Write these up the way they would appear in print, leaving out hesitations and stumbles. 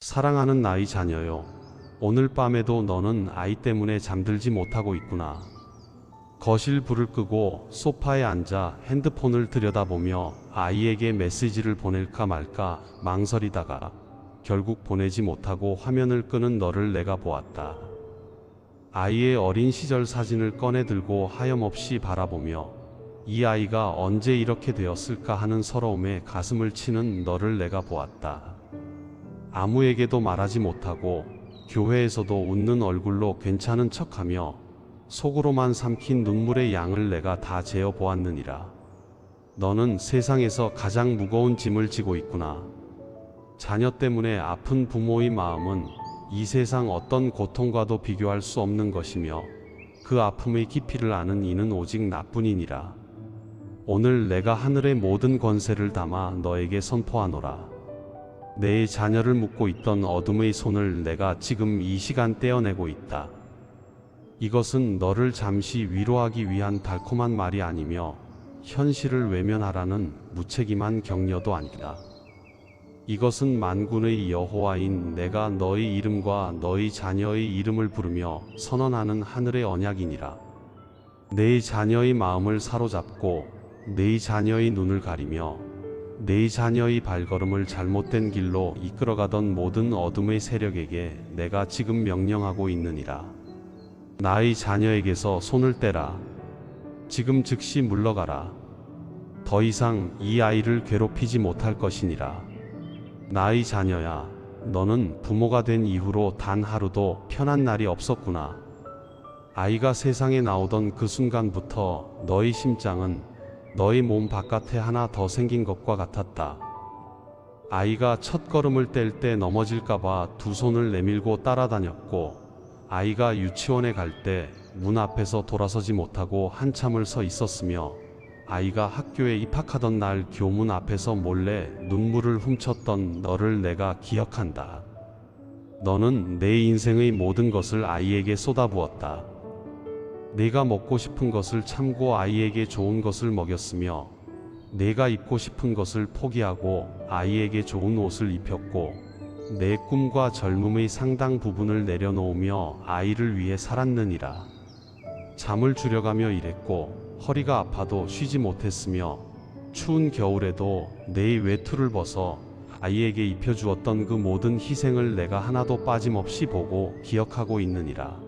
사랑하는 나의 자녀요. 오늘 밤에도 너는 아이 때문에 잠들지 못하고 있구나. 거실 불을 끄고 소파에 앉아 핸드폰을 들여다보며 아이에게 메시지를 보낼까 말까 망설이다가 결국 보내지 못하고 화면을 끄는 너를 내가 보았다. 아이의 어린 시절 사진을 꺼내 들고 하염없이 바라보며 이 아이가 언제 이렇게 되었을까 하는 서러움에 가슴을 치는 너를 내가 보았다. 아무에게도 말하지 못하고 교회에서도 웃는 얼굴로 괜찮은 척하며 속으로만 삼킨 눈물의 양을 내가 다 재어 보았느니라. 너는 세상에서 가장 무거운 짐을 지고 있구나. 자녀 때문에 아픈 부모의 마음은 이 세상 어떤 고통과도 비교할 수 없는 것이며 그 아픔의 깊이를 아는 이는 오직 나뿐이니라. 오늘 내가 하늘의 모든 권세를 담아 너에게 선포하노라. 내 자녀를 묶고 있던 어둠의 손을 내가 지금 이 시간 떼어내고 있다. 이것은 너를 잠시 위로하기 위한 달콤한 말이 아니며 현실을 외면하라는 무책임한 격려도 아니다. 이것은 만군의 여호와인 내가 너의 이름과 너의 자녀의 이름을 부르며 선언하는 하늘의 언약이니라. 내 자녀의 마음을 사로잡고 내 자녀의 눈을 가리며 내 자녀의 발걸음을 잘못된 길로 이끌어가던 모든 어둠의 세력에게 내가 지금 명령하고 있느니라. 나의 자녀에게서 손을 떼라. 지금 즉시 물러가라. 더 이상 이 아이를 괴롭히지 못할 것이니라. 나의 자녀야, 너는 부모가 된 이후로 단 하루도 편한 날이 없었구나. 아이가 세상에 나오던 그 순간부터 너의 심장은 너의 몸 바깥에 하나 더 생긴 것과 같았다. 아이가 첫 걸음을 뗄 때 넘어질까봐 두 손을 내밀고 따라다녔고, 아이가 유치원에 갈 때 문 앞에서 돌아서지 못하고 한참을 서 있었으며, 아이가 학교에 입학하던 날 교문 앞에서 몰래 눈물을 훔쳤던 너를 내가 기억한다. 너는 내 인생의 모든 것을 아이에게 쏟아부었다. 내가 먹고 싶은 것을 참고 아이에게 좋은 것을 먹였으며, 내가 입고 싶은 것을 포기하고 아이에게 좋은 옷을 입혔고, 내 꿈과 젊음의 상당 부분을 내려놓으며 아이를 위해 살았느니라. 잠을 줄여가며 일했고 허리가 아파도 쉬지 못했으며, 추운 겨울에도 내 외투를 벗어 아이에게 입혀주었던 그 모든 희생을 내가 하나도 빠짐없이 보고 기억하고 있느니라.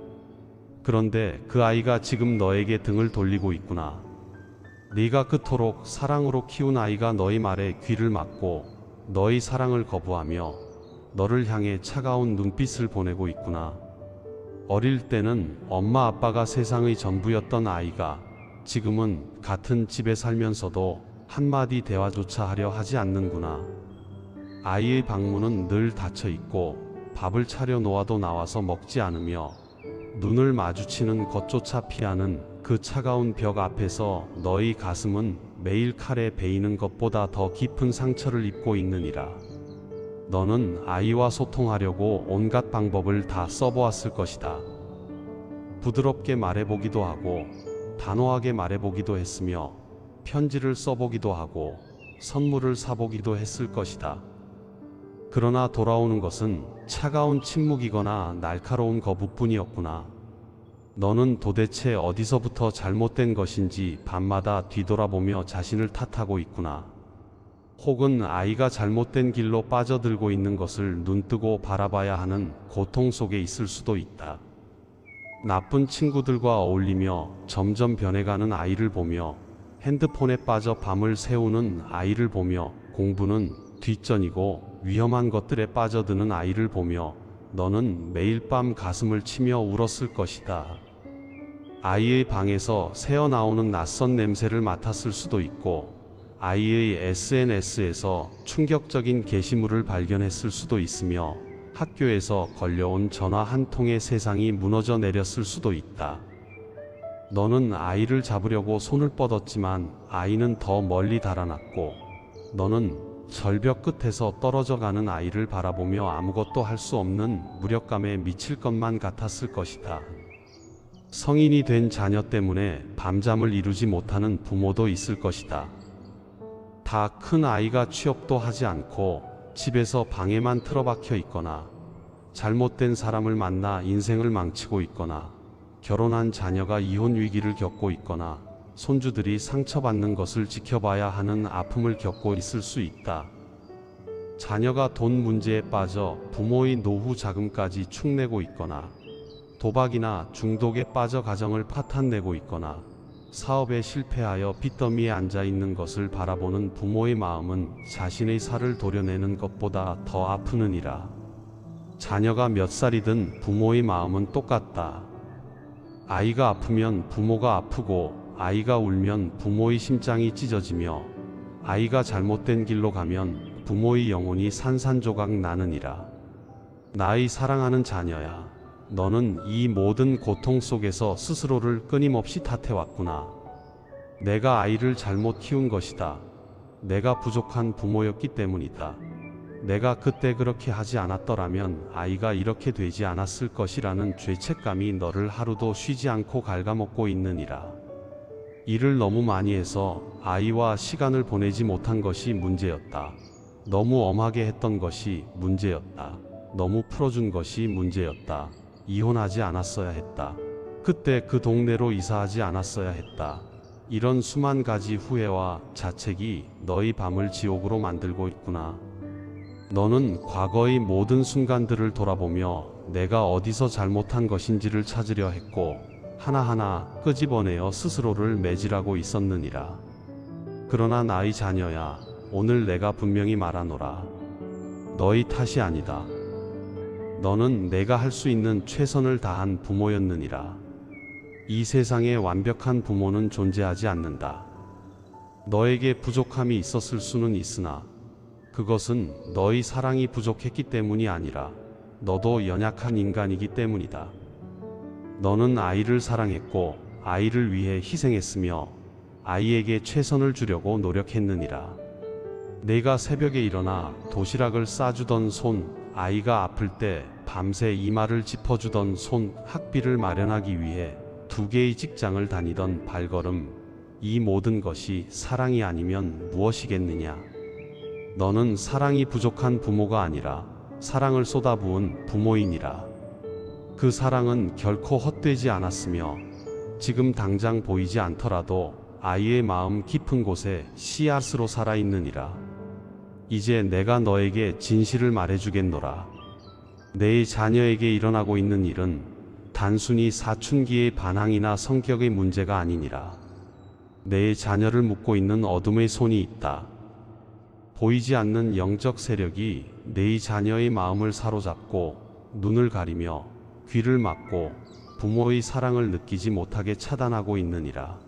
그런데 그 아이가 지금 너에게 등을 돌리고 있구나. 네가 그토록 사랑으로 키운 아이가 너의 말에 귀를 막고 너의 사랑을 거부하며 너를 향해 차가운 눈빛을 보내고 있구나. 어릴 때는 엄마 아빠가 세상의 전부였던 아이가 지금은 같은 집에 살면서도 한마디 대화조차 하려 하지 않는구나. 아이의 방문은 늘 닫혀 있고 밥을 차려 놓아도 나와서 먹지 않으며 눈을 마주치는 것조차 피하는 그 차가운 벽 앞에서 너의 가슴은 매일 칼에 베이는 것보다 더 깊은 상처를 입고 있느니라. 너는 아이와 소통하려고 온갖 방법을 다 써보았을 것이다. 부드럽게 말해보기도 하고 단호하게 말해보기도 했으며 편지를 써보기도 하고 선물을 사보기도 했을 것이다. 그러나 돌아오는 것은 차가운 침묵이거나 날카로운 거부뿐이었구나. 너는 도대체 어디서부터 잘못된 것인지 밤마다 뒤돌아보며 자신을 탓하고 있구나. 혹은 아이가 잘못된 길로 빠져들고 있는 것을 눈뜨고 바라봐야 하는 고통 속에 있을 수도 있다. 나쁜 친구들과 어울리며 점점 변해가는 아이를 보며 핸드폰에 빠져 밤을 새우는 아이를 보며 공부는 뒷전이고 위험한 것들에 빠져드는 아이를 보며 너는 매일 밤 가슴을 치며 울었을 것이다. 아이의 방에서 새어나오는 낯선 냄새를 맡았을 수도 있고, 아이의 SNS에서 충격적인 게시물을 발견했을 수도 있으며, 학교에서 걸려온 전화 한 통에 세상이 무너져 내렸을 수도 있다. 너는 아이를 잡으려고 손을 뻗었지만 아이는 더 멀리 달아났고, 너는 절벽 끝에서 떨어져 가는 아이를 바라보며 아무것도 할 수 없는 무력감에 미칠 것만 같았을 것이다. 성인이 된 자녀 때문에 밤잠을 이루지 못하는 부모도 있을 것이다. 다 큰 아이가 취업도 하지 않고 집에서 방에만 틀어박혀 있거나 잘못된 사람을 만나 인생을 망치고 있거나 결혼한 자녀가 이혼 위기를 겪고 있거나 손주들이 상처받는 것을 지켜봐야 하는 아픔을 겪고 있을 수 있다. 자녀가 돈 문제에 빠져 부모의 노후 자금까지 축내고 있거나 도박이나 중독에 빠져 가정을 파탄내고 있거나 사업에 실패하여 빚더미에 앉아 있는 것을 바라보는 부모의 마음은 자신의 살을 도려내는 것보다 더 아프느니라. 자녀가 몇 살이든 부모의 마음은 똑같다. 아이가 아프면 부모가 아프고 아이가 울면 부모의 심장이 찢어지며 아이가 잘못된 길로 가면 부모의 영혼이 산산조각 나느니라. 나의 사랑하는 자녀야, 너는 이 모든 고통 속에서 스스로를 끊임없이 탓해왔구나. 내가 아이를 잘못 키운 것이다. 내가 부족한 부모였기 때문이다. 내가 그때 그렇게 하지 않았더라면 아이가 이렇게 되지 않았을 것이라는 죄책감이 너를 하루도 쉬지 않고 갉아먹고 있느니라. 일을 너무 많이 해서 아이와 시간을 보내지 못한 것이 문제였다. 너무 엄하게 했던 것이 문제였다. 너무 풀어준 것이 문제였다. 이혼하지 않았어야 했다. 그때 그 동네로 이사하지 않았어야 했다. 이런 수만 가지 후회와 자책이 너희 밤을 지옥으로 만들고 있구나. 너는 과거의 모든 순간들을 돌아보며 내가 어디서 잘못한 것인지를 찾으려 했고 하나하나 끄집어내어 스스로를 매질하고 있었느니라. 그러나 나의 자녀야, 오늘 내가 분명히 말하노라. 너희 탓이 아니다. 너는 내가 할 수 있는 최선을 다한 부모였느니라. 이 세상에 완벽한 부모는 존재하지 않는다. 너에게 부족함이 있었을 수는 있으나 그것은 너의 사랑이 부족했기 때문이 아니라 너도 연약한 인간이기 때문이다. 너는 아이를 사랑했고 아이를 위해 희생했으며 아이에게 최선을 주려고 노력했느니라. 내가 새벽에 일어나 도시락을 싸주던 손, 아이가 아플 때 밤새 이마를 짚어주던 손, 학비를 마련하기 위해 2개의 직장을 다니던 발걸음, 이 모든 것이 사랑이 아니면 무엇이겠느냐? 너는 사랑이 부족한 부모가 아니라 사랑을 쏟아부은 부모이니라. 그 사랑은 결코 헛되지 않았으며 지금 당장 보이지 않더라도 아이의 마음 깊은 곳에 씨앗으로 살아있느니라. 이제 내가 너에게 진실을 말해주겠노라. 내 자녀에게 일어나고 있는 일은 단순히 사춘기의 반항이나 성격의 문제가 아니니라. 내 자녀를 묶고 있는 어둠의 손이 있다. 보이지 않는 영적 세력이 내 자녀의 마음을 사로잡고 눈을 가리며 귀를 막고 부모의 사랑을 느끼지 못하게 차단하고 있느니라.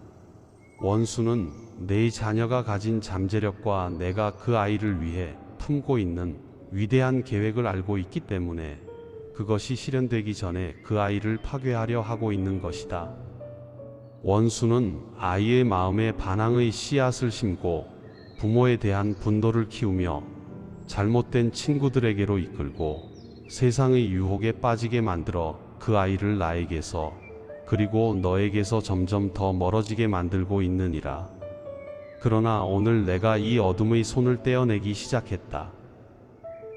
원수는 내 자녀가 가진 잠재력과 내가 그 아이를 위해 품고 있는 위대한 계획을 알고 있기 때문에 그것이 실현되기 전에 그 아이를 파괴하려 하고 있는 것이다. 원수는 아이의 마음에 반항의 씨앗을 심고 부모에 대한 분노를 키우며 잘못된 친구들에게로 이끌고 세상의 유혹에 빠지게 만들어 그 아이를 나에게서 그리고 너에게서 점점 더 멀어지게 만들고 있느니라. 그러나 오늘 내가 이 어둠의 손을 떼어내기 시작했다.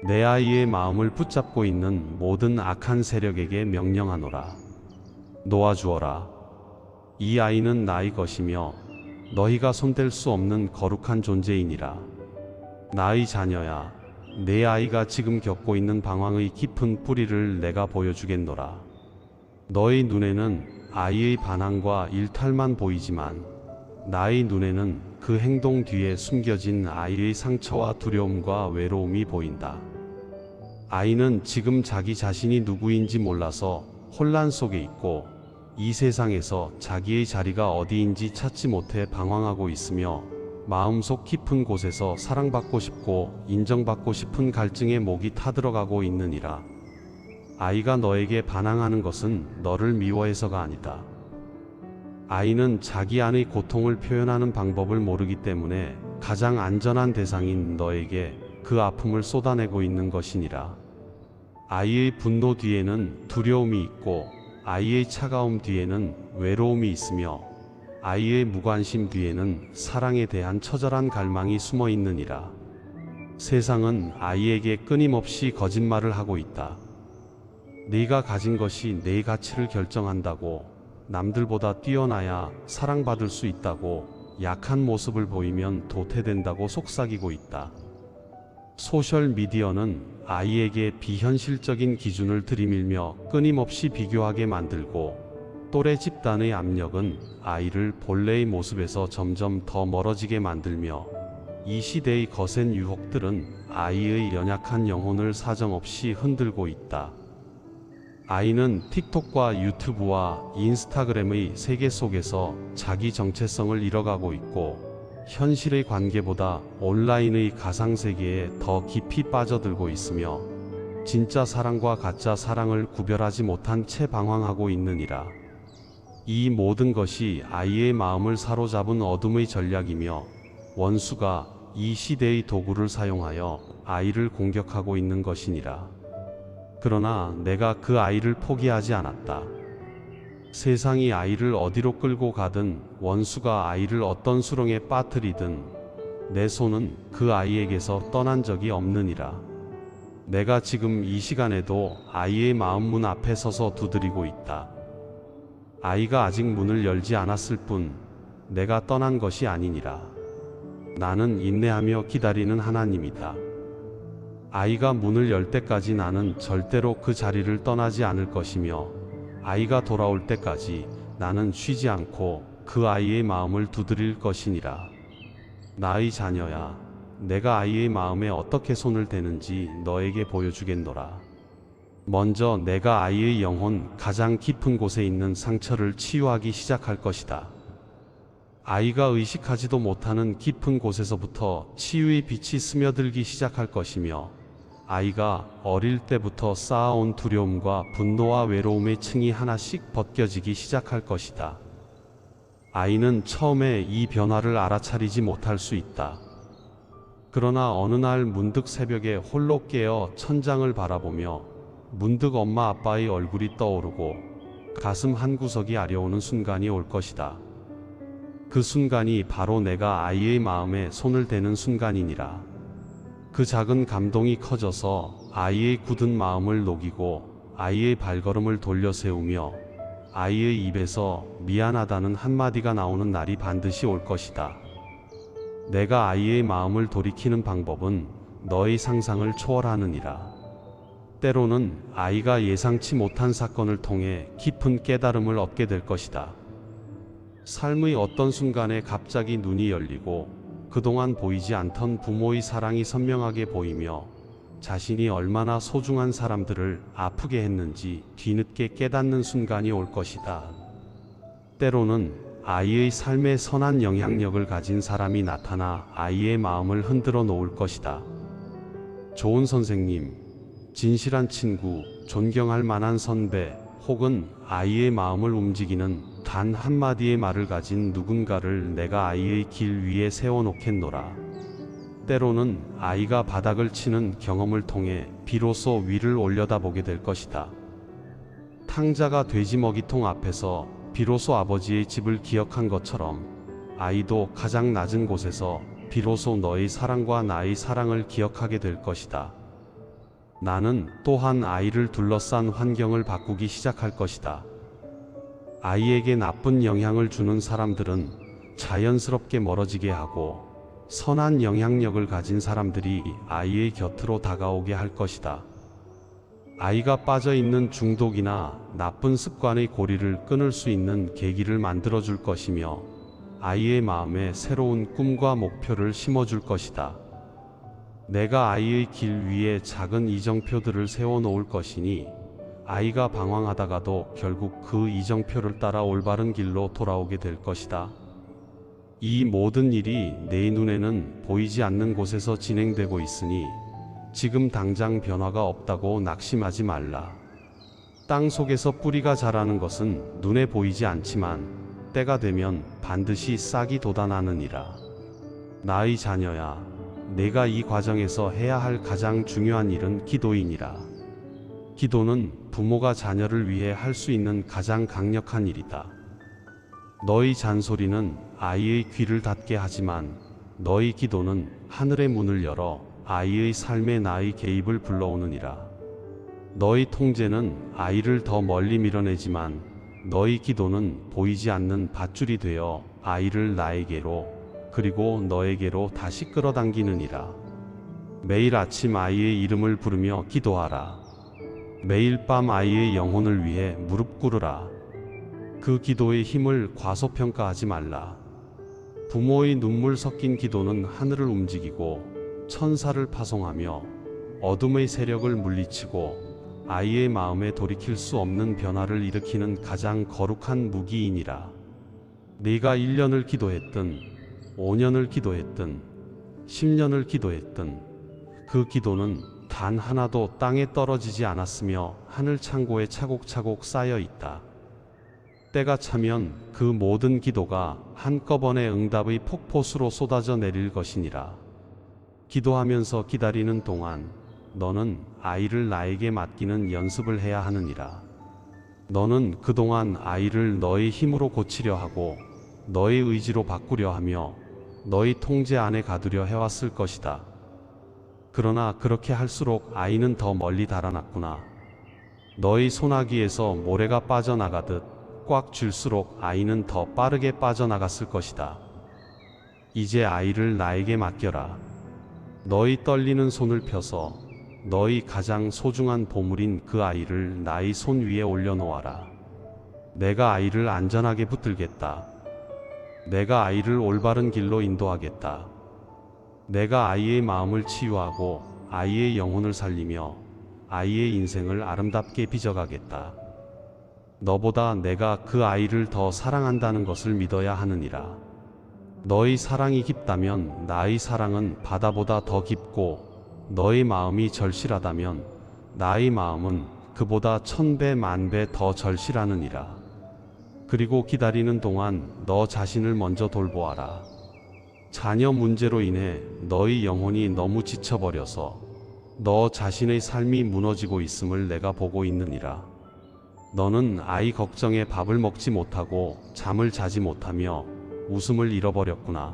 내 아이의 마음을 붙잡고 있는 모든 악한 세력에게 명령하노라. 놓아주어라. 이 아이는 나의 것이며 너희가 손댈 수 없는 거룩한 존재이니라. 나의 자녀야, 내 아이가 지금 겪고 있는 방황의 깊은 뿌리를 내가 보여주겠노라. 너의 눈에는 아이의 반항과 일탈만 보이지만 나의 눈에는 그 행동 뒤에 숨겨진 아이의 상처와 두려움과 외로움이 보인다. 아이는 지금 자기 자신이 누구인지 몰라서 혼란 속에 있고 이 세상에서 자기의 자리가 어디인지 찾지 못해 방황하고 있으며 마음속 깊은 곳에서 사랑받고 싶고 인정받고 싶은 갈증에 목이 타들어가고 있느니라. 아이가 너에게 반항하는 것은 너를 미워해서가 아니다. 아이는 자기 안의 고통을 표현하는 방법을 모르기 때문에 가장 안전한 대상인 너에게 그 아픔을 쏟아내고 있는 것이니라. 아이의 분노 뒤에는 두려움이 있고 아이의 차가움 뒤에는 외로움이 있으며 아이의 무관심 뒤에는 사랑에 대한 처절한 갈망이 숨어 있느니라. 세상은 아이에게 끊임없이 거짓말을 하고 있다. 네가 가진 것이 내 가치를 결정한다고, 남들보다 뛰어나야 사랑받을 수 있다고, 약한 모습을 보이면 도태된다고 속삭이고 있다. 소셜미디어는 아이에게 비현실적인 기준을 들이밀며 끊임없이 비교하게 만들고, 또래 집단의 압력은 아이를 본래의 모습에서 점점 더 멀어지게 만들며, 이 시대의 거센 유혹들은 아이의 연약한 영혼을 사정없이 흔들고 있다. 아이는 틱톡과 유튜브와 인스타그램의 세계 속에서 자기 정체성을 잃어가고 있고, 현실의 관계보다 온라인의 가상세계에 더 깊이 빠져들고 있으며, 진짜 사랑과 가짜 사랑을 구별하지 못한 채 방황하고 있느니라. 이 모든 것이 아이의 마음을 사로잡은 어둠의 전략이며, 원수가 이 시대의 도구를 사용하여 아이를 공격하고 있는 것이니라. 그러나 내가 그 아이를 포기하지 않았다. 세상이 아이를 어디로 끌고 가든, 원수가 아이를 어떤 수렁에 빠뜨리든 내 손은 그 아이에게서 떠난 적이 없느니라. 내가 지금 이 시간에도 아이의 마음 문 앞에 서서 두드리고 있다. 아이가 아직 문을 열지 않았을 뿐 내가 떠난 것이 아니니라. 나는 인내하며 기다리는 하나님이다. 아이가 문을 열 때까지 나는 절대로 그 자리를 떠나지 않을 것이며, 아이가 돌아올 때까지 나는 쉬지 않고 그 아이의 마음을 두드릴 것이니라. 나의 자녀야, 내가 아이의 마음에 어떻게 손을 대는지 너에게 보여주겠노라. 먼저 내가 아이의 영혼 가장 깊은 곳에 있는 상처를 치유하기 시작할 것이다. 아이가 의식하지도 못하는 깊은 곳에서부터 치유의 빛이 스며들기 시작할 것이며, 아이가 어릴 때부터 쌓아온 두려움과 분노와 외로움의 층이 하나씩 벗겨지기 시작할 것이다. 아이는 처음에 이 변화를 알아차리지 못할 수 있다. 그러나 어느 날 문득 새벽에 홀로 깨어 천장을 바라보며 문득 엄마 아빠의 얼굴이 떠오르고 가슴 한구석이 아려오는 순간이 올 것이다. 그 순간이 바로 내가 아이의 마음에 손을 대는 순간이니라. 그 작은 감동이 커져서 아이의 굳은 마음을 녹이고 아이의 발걸음을 돌려 세우며 아이의 입에서 미안하다는 한마디가 나오는 날이 반드시 올 것이다. 내가 아이의 마음을 돌이키는 방법은 너의 상상을 초월하느니라. 때로는 아이가 예상치 못한 사건을 통해 깊은 깨달음을 얻게 될 것이다. 삶의 어떤 순간에 갑자기 눈이 열리고 그동안 보이지 않던 부모의 사랑이 선명하게 보이며 자신이 얼마나 소중한 사람들을 아프게 했는지 뒤늦게 깨닫는 순간이 올 것이다. 때로는 아이의 삶에 선한 영향력을 가진 사람이 나타나 아이의 마음을 흔들어 놓을 것이다. 좋은 선생님, 진실한 친구, 존경할 만한 선배, 혹은 아이의 마음을 움직이는 단 한마디의 말을 가진 누군가를 내가 아이의 길 위에 세워놓겠노라. 때로는 아이가 바닥을 치는 경험을 통해 비로소 위를 올려다보게 될 것이다. 탕자가 돼지 먹이통 앞에서 비로소 아버지의 집을 기억한 것처럼 아이도 가장 낮은 곳에서 비로소 너의 사랑과 나의 사랑을 기억하게 될 것이다. 나는 또한 아이를 둘러싼 환경을 바꾸기 시작할 것이다. 아이에게 나쁜 영향을 주는 사람들은 자연스럽게 멀어지게 하고 선한 영향력을 가진 사람들이 아이의 곁으로 다가오게 할 것이다. 아이가 빠져있는 중독이나 나쁜 습관의 고리를 끊을 수 있는 계기를 만들어줄 것이며 아이의 마음에 새로운 꿈과 목표를 심어줄 것이다. 내가 아이의 길 위에 작은 이정표들을 세워놓을 것이니 아이가 방황하다가도 결국 그 이정표를 따라 올바른 길로 돌아오게 될 것이다. 이 모든 일이 내 눈에는 보이지 않는 곳에서 진행되고 있으니 지금 당장 변화가 없다고 낙심하지 말라. 땅 속에서 뿌리가 자라는 것은 눈에 보이지 않지만 때가 되면 반드시 싹이 돋아나느니라. 나의 자녀야, 내가 이 과정에서 해야 할 가장 중요한 일은 기도이니라. 기도는 부모가 자녀를 위해 할 수 있는 가장 강력한 일이다. 너의 잔소리는 아이의 귀를 닫게 하지만 너의 기도는 하늘의 문을 열어 아이의 삶에 나의 개입을 불러오느니라. 너희 통제는 아이를 더 멀리 밀어내지만 너희 기도는 보이지 않는 밧줄이 되어 아이를 나에게로 그리고 너에게로 다시 끌어당기느니라. 매일 아침 아이의 이름을 부르며 기도하라. 매일 밤 아이의 영혼을 위해 무릎 꿇으라. 그 기도의 힘을 과소평가하지 말라. 부모의 눈물 섞인 기도는 하늘을 움직이고 천사를 파송하며 어둠의 세력을 물리치고 아이의 마음에 돌이킬 수 없는 변화를 일으키는 가장 거룩한 무기이니라. 네가 1년을 기도했든 5년을 기도했든 10년을 기도했든 그 기도는 단 하나도 땅에 떨어지지 않았으며 하늘 창고에 차곡차곡 쌓여 있다. 때가 차면 그 모든 기도가 한꺼번에 응답의 폭포수로 쏟아져 내릴 것이니라. 기도하면서 기다리는 동안 너는 아이를 나에게 맡기는 연습을 해야 하느니라. 너는 그동안 아이를 너의 힘으로 고치려 하고 너의 의지로 바꾸려 하며 너의 통제 안에 가두려 해왔을 것이다. 그러나 그렇게 할수록 아이는 더 멀리 달아났구나. 너의 소나기에서 모래가 빠져나가듯 꽉 쥘수록 아이는 더 빠르게 빠져나갔을 것이다. 이제 아이를 나에게 맡겨라. 너의 떨리는 손을 펴서 너의 가장 소중한 보물인 그 아이를 나의 손 위에 올려놓아라. 내가 아이를 안전하게 붙들겠다. 내가 아이를 올바른 길로 인도하겠다. 내가 아이의 마음을 치유하고 아이의 영혼을 살리며 아이의 인생을 아름답게 빚어가겠다. 너보다 내가 그 아이를 더 사랑한다는 것을 믿어야 하느니라. 너의 사랑이 깊다면 나의 사랑은 바다보다 더 깊고 너의 마음이 절실하다면 나의 마음은 그보다 1000배 만배 더 절실하느니라. 그리고 기다리는 동안 너 자신을 먼저 돌보아라. 자녀 문제로 인해 너의 영혼이 너무 지쳐버려서 너 자신의 삶이 무너지고 있음을 내가 보고 있느니라. 너는 아이 걱정에 밥을 먹지 못하고 잠을 자지 못하며 웃음을 잃어버렸구나.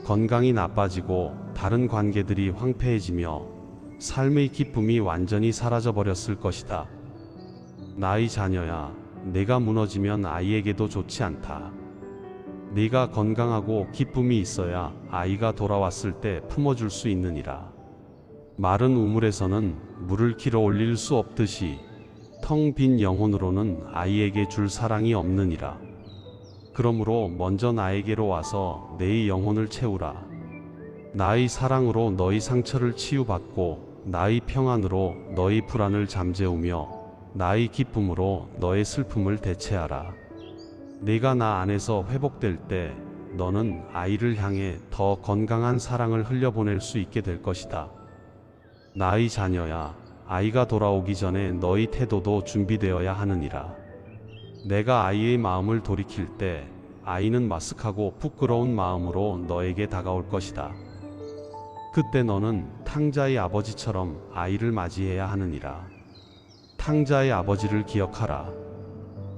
건강이 나빠지고 다른 관계들이 황폐해지며 삶의 기쁨이 완전히 사라져버렸을 것이다. 나의 자녀야, 내가 무너지면 아이에게도 좋지 않다. 네가 건강하고 기쁨이 있어야 아이가 돌아왔을 때 품어줄 수 있느니라. 마른 우물에서는 물을 길어 올릴 수 없듯이 텅 빈 영혼으로는 아이에게 줄 사랑이 없느니라. 그러므로 먼저 나에게로 와서 내 영혼을 채우라. 나의 사랑으로 너의 상처를 치유받고 나의 평안으로 너의 불안을 잠재우며 나의 기쁨으로 너의 슬픔을 대체하라. 네가 나 안에서 회복될 때 너는 아이를 향해 더 건강한 사랑을 흘려보낼 수 있게 될 것이다. 나의 자녀야, 아이가 돌아오기 전에 너의 태도도 준비되어야 하느니라. 내가 아이의 마음을 돌이킬 때 아이는 마쓱하고 부끄러운 마음으로 너에게 다가올 것이다. 그때 너는 탕자의 아버지처럼 아이를 맞이해야 하느니라. 탕자의 아버지를 기억하라.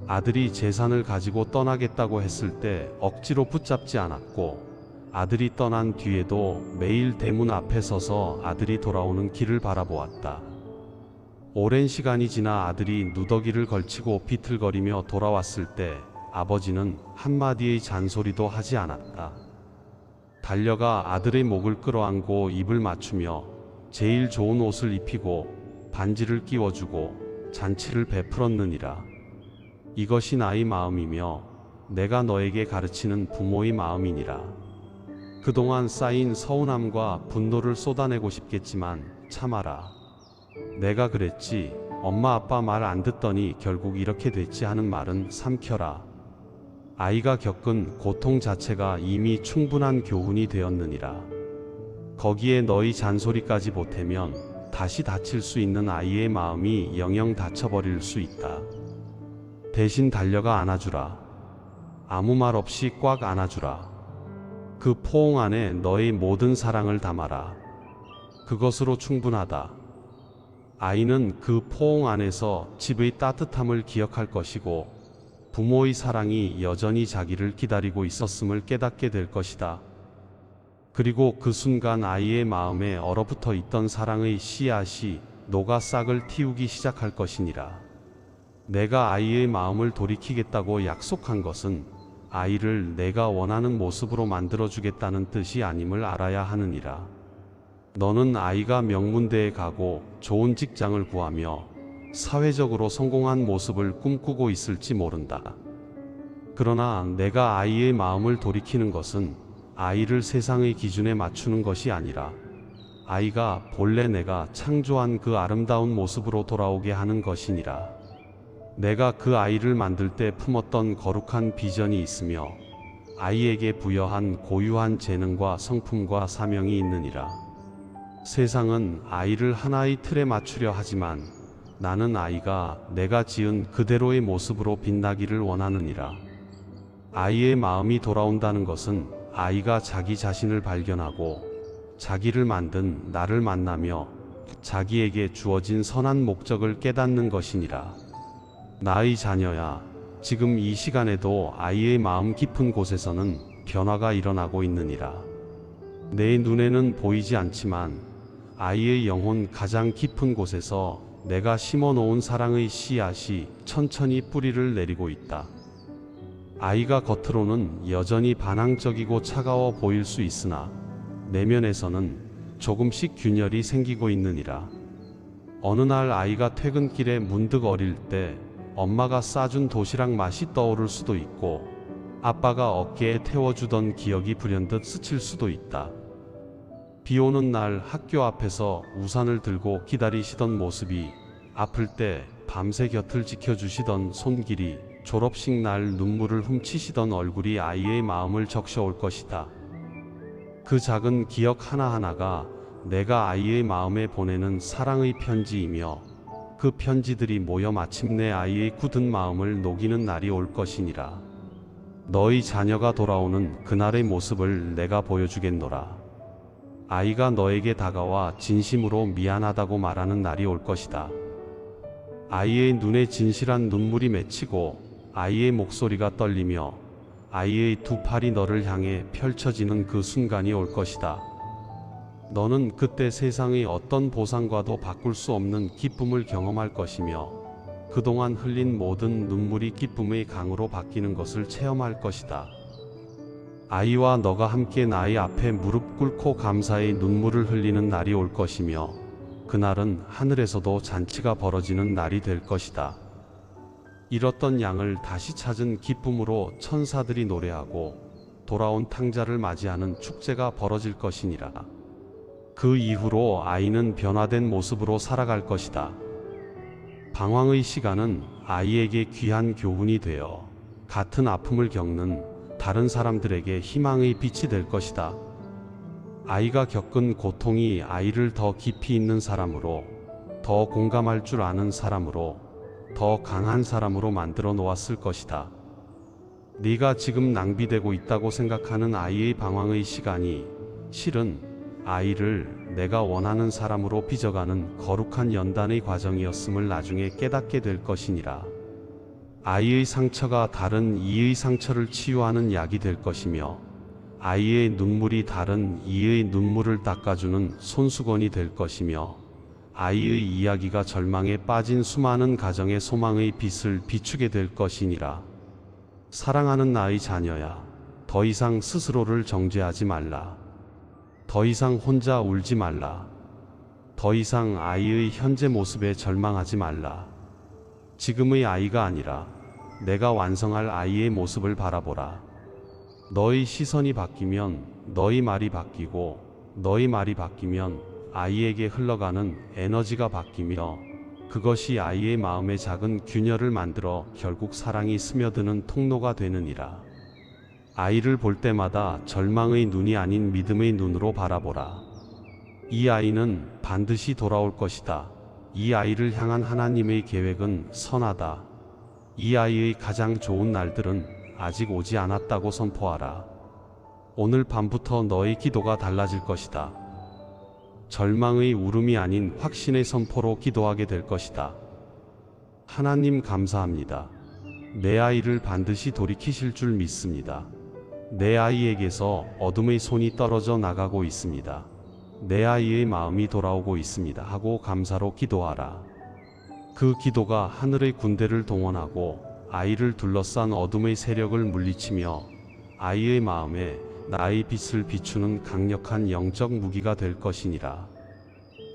아들이 재산을 가지고 떠나겠다고 했을 때 억지로 붙잡지 않았고 아들이 떠난 뒤에도 매일 대문 앞에 서서 아들이 돌아오는 길을 바라보았다. 오랜 시간이 지나 아들이 누더기를 걸치고 비틀거리며 돌아왔을 때 아버지는 한마디의 잔소리도 하지 않았다. 달려가 아들의 목을 끌어안고 입을 맞추며 제일 좋은 옷을 입히고 반지를 끼워주고 잔치를 베풀었느니라. 이것이 나의 마음이며 내가 너에게 가르치는 부모의 마음이니라. 그동안 쌓인 서운함과 분노를 쏟아내고 싶겠지만 참아라. 내가 그랬지, 엄마 아빠 말 안 듣더니 결국 이렇게 됐지 하는 말은 삼켜라. 아이가 겪은 고통 자체가 이미 충분한 교훈이 되었느니라. 거기에 너희 잔소리까지 보태면 다시 다칠 수 있는 아이의 마음이 영영 다쳐버릴 수 있다. 대신 달려가 안아주라. 아무 말 없이 꽉 안아주라. 그 포옹 안에 너의 모든 사랑을 담아라. 그것으로 충분하다. 아이는 그 포옹 안에서 집의 따뜻함을 기억할 것이고 부모의 사랑이 여전히 자기를 기다리고 있었음을 깨닫게 될 것이다. 그리고 그 순간 아이의 마음에 얼어붙어 있던 사랑의 씨앗이 녹아 싹을 틔우기 시작할 것이니라. 내가 아이의 마음을 돌이키겠다고 약속한 것은 아이를 내가 원하는 모습으로 만들어주겠다는 뜻이 아님을 알아야 하느니라. 너는 아이가 명문대에 가고 좋은 직장을 구하며 사회적으로 성공한 모습을 꿈꾸고 있을지 모른다. 그러나 내가 아이의 마음을 돌이키는 것은 아이를 세상의 기준에 맞추는 것이 아니라 아이가 본래 내가 창조한 그 아름다운 모습으로 돌아오게 하는 것이니라. 내가 그 아이를 만들 때 품었던 거룩한 비전이 있으며 아이에게 부여한 고유한 재능과 성품과 사명이 있느니라. 세상은 아이를 하나의 틀에 맞추려 하지만 나는 아이가 내가 지은 그대로의 모습으로 빛나기를 원하느니라. 아이의 마음이 돌아온다는 것은 아이가 자기 자신을 발견하고 자기를 만든 나를 만나며 자기에게 주어진 선한 목적을 깨닫는 것이니라. 나의 자녀야, 지금 이 시간에도 아이의 마음 깊은 곳에서는 변화가 일어나고 있느니라. 내 눈에는 보이지 않지만 아이의 영혼 가장 깊은 곳에서 내가 심어놓은 사랑의 씨앗이 천천히 뿌리를 내리고 있다. 아이가 겉으로는 여전히 반항적이고 차가워 보일 수 있으나 내면에서는 조금씩 균열이 생기고 있느니라. 어느 날 아이가 퇴근길에 문득 어릴 때 엄마가 싸준 도시락 맛이 떠오를 수도 있고 아빠가 어깨에 태워주던 기억이 불현듯 스칠 수도 있다. 비 오는 날 학교 앞에서 우산을 들고 기다리시던 모습이, 아플 때 밤새 곁을 지켜주시던 손길이, 졸업식 날 눈물을 훔치시던 얼굴이 아이의 마음을 적셔올 것이다. 그 작은 기억 하나하나가 내가 아이의 마음에 보내는 사랑의 편지이며 그 편지들이 모여 마침내 아이의 굳은 마음을 녹이는 날이 올 것이니라. 너희 자녀가 돌아오는 그날의 모습을 내가 보여주겠노라. 아이가 너에게 다가와 진심으로 미안하다고 말하는 날이 올 것이다. 아이의 눈에 진실한 눈물이 맺히고 아이의 목소리가 떨리며 아이의 두 팔이 너를 향해 펼쳐지는 그 순간이 올 것이다. 너는 그때 세상의 어떤 보상과도 바꿀 수 없는 기쁨을 경험할 것이며 그동안 흘린 모든 눈물이 기쁨의 강으로 바뀌는 것을 체험할 것이다. 아이와 너가 함께 나의 앞에 무릎 꿇고 감사의 눈물을 흘리는 날이 올 것이며 그날은 하늘에서도 잔치가 벌어지는 날이 될 것이다. 잃었던 양을 다시 찾은 기쁨으로 천사들이 노래하고 돌아온 탕자를 맞이하는 축제가 벌어질 것이니라. 그 이후로 아이는 변화된 모습으로 살아갈 것이다. 방황의 시간은 아이에게 귀한 교훈이 되어 같은 아픔을 겪는 다른 사람들에게 희망의 빛이 될 것이다. 아이가 겪은 고통이 아이를 더 깊이 있는 사람으로, 더 공감할 줄 아는 사람으로, 더 강한 사람으로 만들어 놓았을 것이다. 네가 지금 낭비되고 있다고 생각하는 아이의 방황의 시간이 실은 아이를 내가 원하는 사람으로 빚어가는 거룩한 연단의 과정이었음을 나중에 깨닫게 될 것이니라. 아이의 상처가 다른 이의 상처를 치유하는 약이 될 것이며 아이의 눈물이 다른 이의 눈물을 닦아주는 손수건이 될 것이며 아이의 이야기가 절망에 빠진 수많은 가정의 소망의 빛을 비추게 될 것이니라. 사랑하는 나의 자녀야, 더 이상 스스로를 정죄하지 말라. 더 이상 혼자 울지 말라. 더 이상 아이의 현재 모습에 절망하지 말라. 지금의 아이가 아니라 내가 완성할 아이의 모습을 바라보라. 너의 시선이 바뀌면 너의 말이 바뀌고 너의 말이 바뀌면 아이에게 흘러가는 에너지가 바뀌며 그것이 아이의 마음에 작은 균열을 만들어 결국 사랑이 스며드는 통로가 되느니라. 아이를 볼 때마다 절망의 눈이 아닌 믿음의 눈으로 바라보라. 이 아이는 반드시 돌아올 것이다. 이 아이를 향한 하나님의 계획은 선하다. 이 아이의 가장 좋은 날들은 아직 오지 않았다고 선포하라. 오늘 밤부터 너의 기도가 달라질 것이다. 절망의 울음이 아닌 확신의 선포로 기도하게 될 것이다. 하나님 감사합니다. 내 아이를 반드시 돌이키실 줄 믿습니다. 내 아이에게서 어둠의 손이 떨어져 나가고 있습니다. 내 아이의 마음이 돌아오고 있습니다 하고 감사로 기도하라. 그 기도가 하늘의 군대를 동원하고 아이를 둘러싼 어둠의 세력을 물리치며 아이의 마음에 나의 빛을 비추는 강력한 영적 무기가 될 것이니라.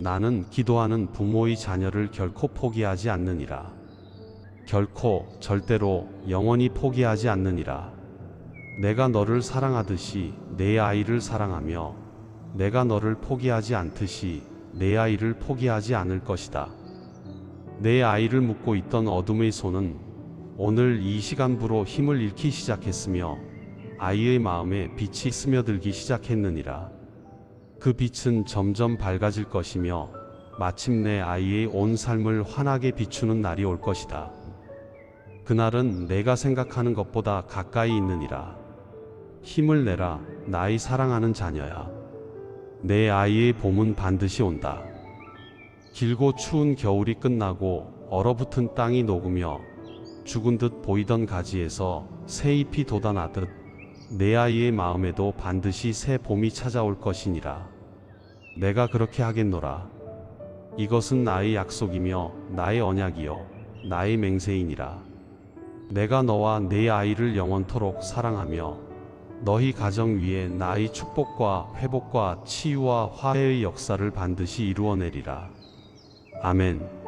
나는 기도하는 부모의 자녀를 결코 포기하지 않느니라. 결코 절대로 영원히 포기하지 않느니라. 내가 너를 사랑하듯이 내 아이를 사랑하며 내가 너를 포기하지 않듯이 내 아이를 포기하지 않을 것이다. 내 아이를 묶고 있던 어둠의 손은 오늘 이 시간부로 힘을 잃기 시작했으며 아이의 마음에 빛이 스며들기 시작했느니라. 그 빛은 점점 밝아질 것이며 마침내 아이의 온 삶을 환하게 비추는 날이 올 것이다. 그날은 내가 생각하는 것보다 가까이 있느니라. 힘을 내라, 나의 사랑하는 자녀야. 내 아이의 봄은 반드시 온다. 길고 추운 겨울이 끝나고 얼어붙은 땅이 녹으며 죽은 듯 보이던 가지에서 새 잎이 돋아나듯 내 아이의 마음에도 반드시 새 봄이 찾아올 것이니라. 내가 그렇게 하겠노라. 이것은 나의 약속이며 나의 언약이요 나의 맹세이니라. 내가 너와 내 아이를 영원토록 사랑하며 너희 가정 위에 나의 축복과 회복과 치유와 화해의 역사를 반드시 이루어내리라. 아멘.